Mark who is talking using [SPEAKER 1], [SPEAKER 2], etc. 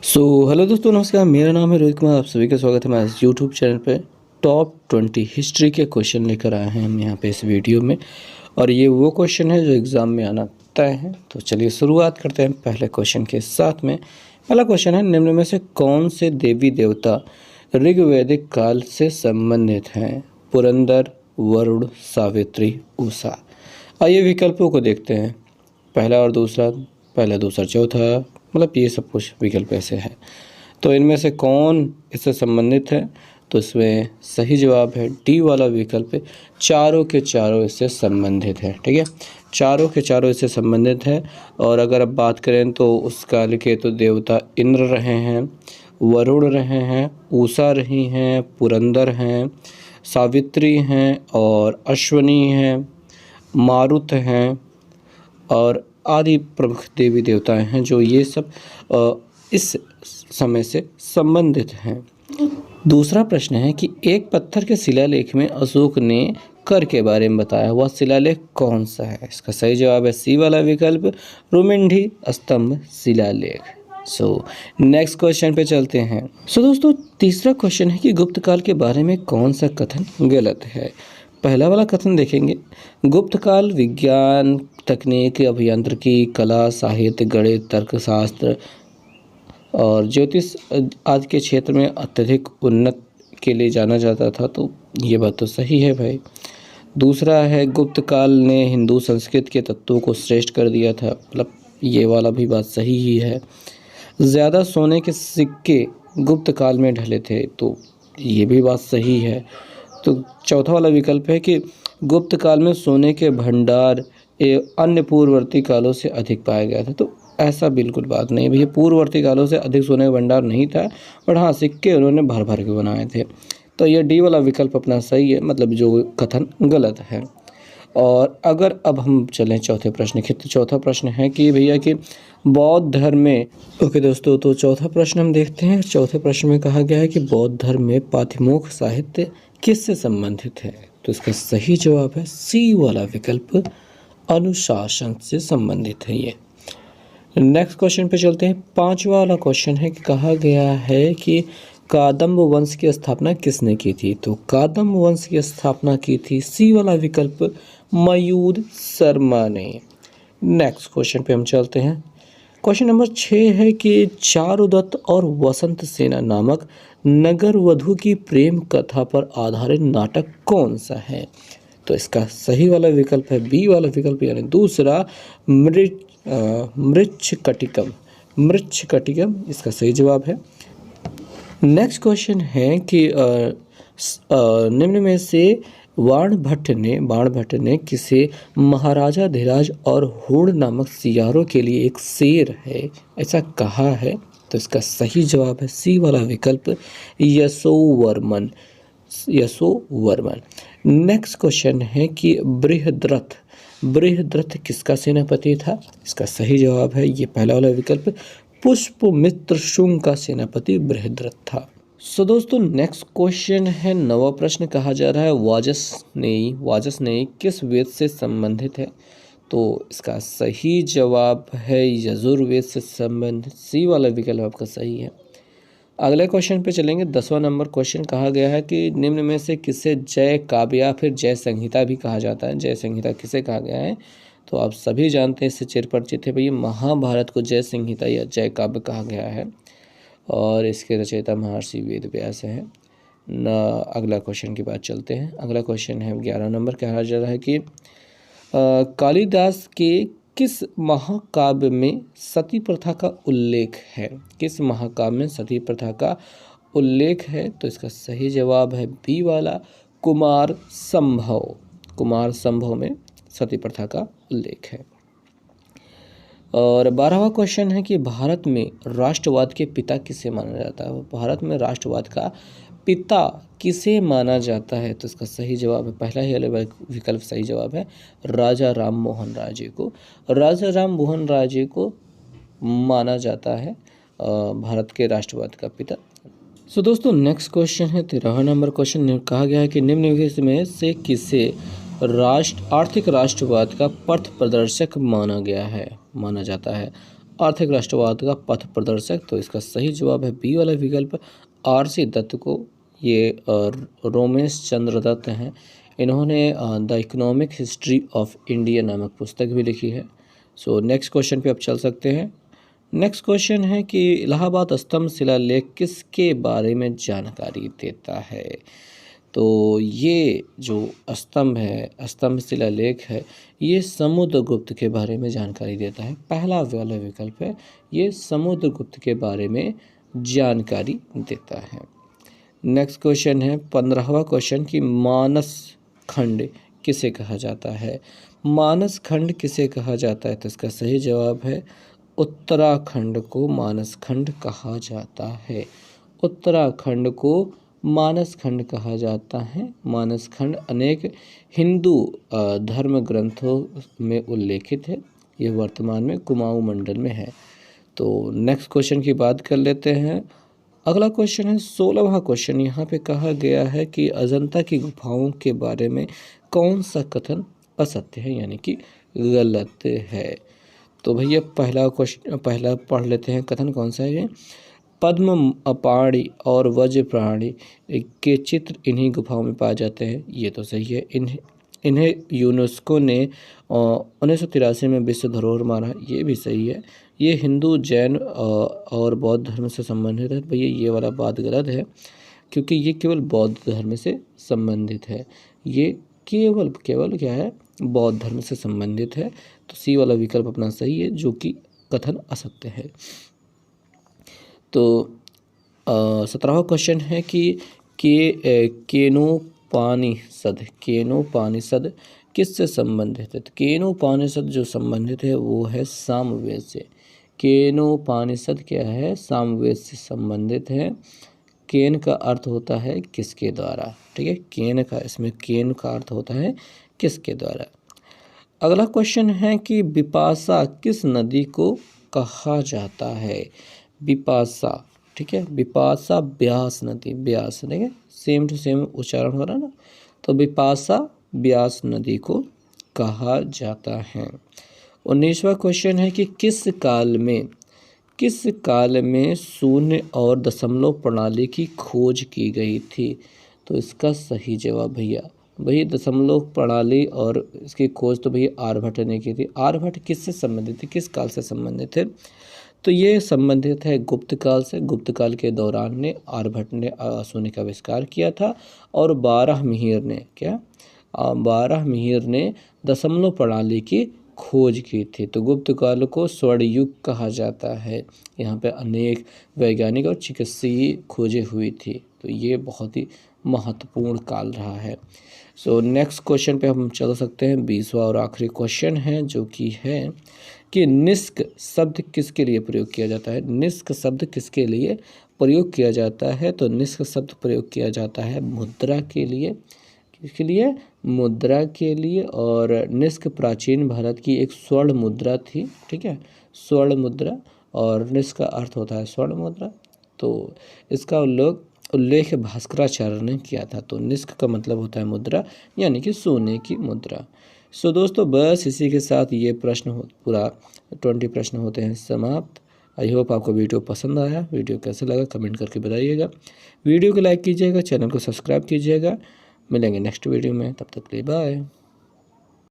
[SPEAKER 1] Hello दोस्तों, नमस्कार। मेरा नाम है रोहित कुमार। आप सभी का स्वागत है हमारे यूट्यूब चैनल पे। टॉप 20 हिस्ट्री के क्वेश्चन लेकर आए हैं हम यहाँ पे इस वीडियो में। और ये वो क्वेश्चन है जो एग्ज़ाम में आना तय है। तो चलिए शुरुआत करते हैं पहले क्वेश्चन के साथ में। पहला क्वेश्चन है, निम्न में से कौन से देवी देवता ऋग्वैदिक काल से संबंधित हैं? पुरंदर, वरुण, सावित्री, उषा। आइए विकल्पों को देखते हैं। पहला और दूसरा, पहला दूसरा चौथा, मतलब ये सब कुछ विकल्प ऐसे हैं। तो इनमें से कौन इससे संबंधित है? तो इसमें सही जवाब है डी वाला विकल्प है। चारों के चारों इससे संबंधित है। ठीक है, चारों के चारों इससे संबंधित है। और अगर अब बात करें तो उस काल के तो देवता इंद्र रहे हैं, वरुण रहे हैं, उषा रही हैं, पुरंदर हैं, सावित्री हैं और अश्वनी हैं, मारुत हैं और आदि प्रमुख देवी देवताएं हैं जो ये सब इस समय से संबंधित हैं। दूसरा प्रश्न है कि एक पत्थर के शिलालेख में अशोक ने कर के बारे में बताया हुआ शिलालेख कौन सा है? इसका सही जवाब है सी वाला विकल्प, रुमिंडी स्तंभ शिलालेख। नेक्स्ट क्वेश्चन पे चलते हैं। दोस्तों, तीसरा क्वेश्चन है कि गुप्त काल के बारे में कौन सा कथन गलत है? पहला वाला कथन देखेंगे, गुप्त काल विज्ञान, तकनीक, अभियांत्रिकी, कला, साहित्य, गणित, तर्कशास्त्र और ज्योतिष आदि के क्षेत्र में अत्यधिक उन्नत के लिए जाना जाता था। तो ये बात तो सही है भाई। दूसरा है, गुप्त काल ने हिंदू संस्कृति के तत्वों को श्रेष्ठ कर दिया था, मतलब ये वाला भी बात सही ही है। ज़्यादा सोने के सिक्के गुप्त काल में ढले थे, तो ये भी बात सही है। तो चौथा वाला विकल्प है कि गुप्त काल में सोने के भंडार अन्य पूर्ववर्ती कालों से अधिक पाया गया था। तो ऐसा बिल्कुल बात नहीं है भैया, पूर्ववर्ती कालों से अधिक सोने का भंडार नहीं था, बट हाँ सिक्के उन्होंने भर भर के बनाए थे। तो ये डी वाला विकल्प अपना सही है, मतलब जो कथन गलत है। और अगर अब हम चलें चौथे प्रश्न की, तो चौथा प्रश्न है कि भैया कि बौद्ध धर्म में, ओके दोस्तों, तो चौथा प्रश्न हम देखते हैं। चौथे प्रश्न में कहा गया है कि बौद्ध धर्म में पातिमोक्ष साहित्य किससे संबंधित है? तो इसका सही जवाब है सी वाला विकल्प, अनुशासन से संबंधित है ये। नेक्स्ट क्वेश्चन पे चलते हैं। पांचवा वाला क्वेश्चन है कि कहा गया है कि कादम्ब वंश की स्थापना किसने की थी? तो कादम्ब वंश की स्थापना की थी सी वाला विकल्प, मयूर शर्मा ने। नेक्स्ट क्वेश्चन पे हम चलते हैं। क्वेश्चन नंबर 6 है कि चारुदत्त और वसंत सेना नामक नगर वधु की प्रेम कथा पर आधारित नाटक कौन सा है? तो इसका सही वाला विकल्प है बी वाला विकल्प, यानी दूसरा, मृच्छकटिकम। मृच्छकटिकम इसका सही जवाब है। नेक्स्ट क्वेश्चन है कि निम्न में से बाणभट्ट ने किसे महाराजा धीराज और हूण नामक सियारों के लिए एक शेर है ऐसा कहा है? तो इसका सही जवाब है सी वाला विकल्प, यशोवर्मन। नेक्स्ट क्वेश्चन है कि बृहद्रथ किसका सेनापति था? इसका सही जवाब है ये पहला वाला विकल्प, पुष्पमित्र शुंग का सेनापति बृहद्रथ था। दोस्तों, नेक्स्ट क्वेश्चन है, नवा प्रश्न कहा जा रहा है वाजसनेयी किस वेद से संबंधित है? तो इसका सही जवाब है यजुर्वेद से संबंधित, सी वाला विकल्प आपका सही है। अगले क्वेश्चन पे चलेंगे। 10वां नंबर क्वेश्चन कहा गया है कि निम्न में से किसे जय काव्य या फिर जय संहिता भी कहा जाता है? जय संहिता किसे कहा गया है? तो आप सभी जानते हैं, इससे चिरपरिचित है भैया, महाभारत को जय संहिता या जय काव्य कहा गया है और इसके रचयिता महर्षि वेद व्यास हैं। अगला क्वेश्चन की बात चलते हैं। अगला क्वेश्चन है 11 नंबर, कहा जा रहा है कि कालिदास के किस महाकाव्य में सती प्रथा का उल्लेख है? किस महाकाव्य में सती प्रथा का उल्लेख है? तो इसका सही जवाब है बी वाला, कुमार संभव। कुमार संभव में सती प्रथा का उल्लेख है। और 12वां क्वेश्चन है कि भारत में राष्ट्रवाद के पिता किसे माना जाता है? भारत में राष्ट्रवाद का पिता किसे माना जाता है? तो इसका सही जवाब है पहला ही वाला विकल्प सही जवाब है, राजा राम मोहन राय जी को। राजा राम मोहन राय जी को माना जाता है भारत के राष्ट्रवाद का पिता। दोस्तों, नेक्स्ट क्वेश्चन है 13वां नंबर क्वेश्चन। कहा गया है कि निम्न में से किसे आर्थिक राष्ट्रवाद का पथ प्रदर्शक माना जाता है? आर्थिक राष्ट्रवाद का पथ प्रदर्शक, तो इसका सही जवाब है बी वाला विकल्प आर.सी. दत्त को। ये रोमेश चंद्र दत्त हैं, इन्होंने the economic history of India नामक पुस्तक भी लिखी है। सो नेक्स्ट क्वेश्चन पे आप चल सकते हैं। नेक्स्ट क्वेश्चन है कि इलाहाबाद स्तंभ शिलालेख किसके बारे में जानकारी देता है। तो ये जो स्तंभ है, स्तंभ शिलालेख है, ये समुद्रगुप्त के बारे में जानकारी देता है। पहला वाला विकल्प है, ये समुद्रगुप्त के बारे में जानकारी देता है। नेक्स्ट क्वेश्चन है 15वां क्वेश्चन कि मानस खंड किसे कहा जाता है। मानस खंड किसे कहा जाता है, तो इसका सही जवाब है उत्तराखंड को मानस खंड कहा जाता है। उत्तराखंड को मानस खंड कहा जाता है। मानस खंड अनेक हिंदू धर्म ग्रंथों में उल्लेखित है। यह वर्तमान में कुमाऊं मंडल में है। तो नेक्स्ट क्वेश्चन की बात कर लेते हैं। अगला क्वेश्चन है 16वां क्वेश्चन। यहाँ पे कहा गया है कि अजंता की गुफाओं के बारे में कौन सा कथन असत्य है, यानी कि गलत है। तो भैया पहला पढ़ लेते हैं। कथन कौन सा है ये? पद्म पाणी और वज्र प्राणी के चित्र इन्हीं गुफाओं में पाए जाते हैं। ये तो सही है। इन्हें यूनेस्को ने 1983 में विश्व धरोहर माना, ये भी सही है। ये हिंदू, जैन और बौद्ध धर्म से संबंधित है। भैया ये वाला बात गलत है, क्योंकि ये केवल बौद्ध धर्म से संबंधित है। ये केवल क्या है? बौद्ध धर्म से संबंधित है। तो सी वाला विकल्प अपना सही है, जो कि कथन असत्य है। तो 17वां क्वेश्चन है कि केनोपानिषद किससे संबंधित है। तो केनोपानिषद जो संबंधित है वो है सामवेद से। केनोपानिषद क्या है? सामवेद से संबंधित है। केन का अर्थ होता है किसके द्वारा, ठीक है। केन का अर्थ होता है किसके द्वारा। अगला क्वेश्चन है कि बिपाशा किस नदी को कहा जाता है। बिपाशा, ठीक है। बिपाशा ब्यास नदी, ब्यास, ठीक है, सेम टू सेम उच्चारण हो रहा है ना। तो बिपाशा ब्यास नदी को कहा जाता है। 19वां क्वेश्चन है कि किस काल में शून्य और दशमलव प्रणाली की खोज की गई थी। तो इसका सही जवाब भैया दशमलव प्रणाली और इसकी खोज तो भैया आर्यभट्ट ने की थी। आर्यभट्ट किससे संबंधित है, किस काल से संबंधित है? तो ये संबंधित है गुप्त काल से। गुप्त काल के दौरान ने आर्यभट्ट ने शून्य का आविष्कार किया था। और बारहमीर ने दशमलव प्रणाली की खोज की थी। तो गुप्त काल को स्वर्ण युग कहा जाता है। यहाँ पे अनेक वैज्ञानिक और चिकित्सीय खोजें हुई थी। तो ये बहुत ही महत्वपूर्ण काल रहा है। सो नेक्स्ट क्वेश्चन पे हम चल सकते हैं। 20वां और आखिरी क्वेश्चन है, जो कि है कि निष्क शब्द किसके लिए प्रयोग किया जाता है। निष्क शब्द किसके लिए प्रयोग किया जाता है। तो निष्क शब्द प्रयोग किया जाता है मुद्रा के लिए। किसके लिए? मुद्रा के लिए। और निष्क प्राचीन भारत की एक स्वर्ण मुद्रा थी, ठीक है, स्वर्ण मुद्रा। और निष्क का अर्थ होता है स्वर्ण मुद्रा। तो इसका उल्लेख भास्कराचार्य ने किया था। तो निष्क का मतलब होता है मुद्रा, यानी कि सोने की मुद्रा। सो दोस्तों, बस इसी के साथ ये पूरा 20 प्रश्न होते हैं समाप्त। आई होप आपको वीडियो पसंद आया। वीडियो कैसे लगा कमेंट करके बताइएगा। वीडियो को लाइक कीजिएगा, चैनल को सब्सक्राइब कीजिएगा। मिलेंगे नेक्स्ट वीडियो में, तब तक के लिए बाय।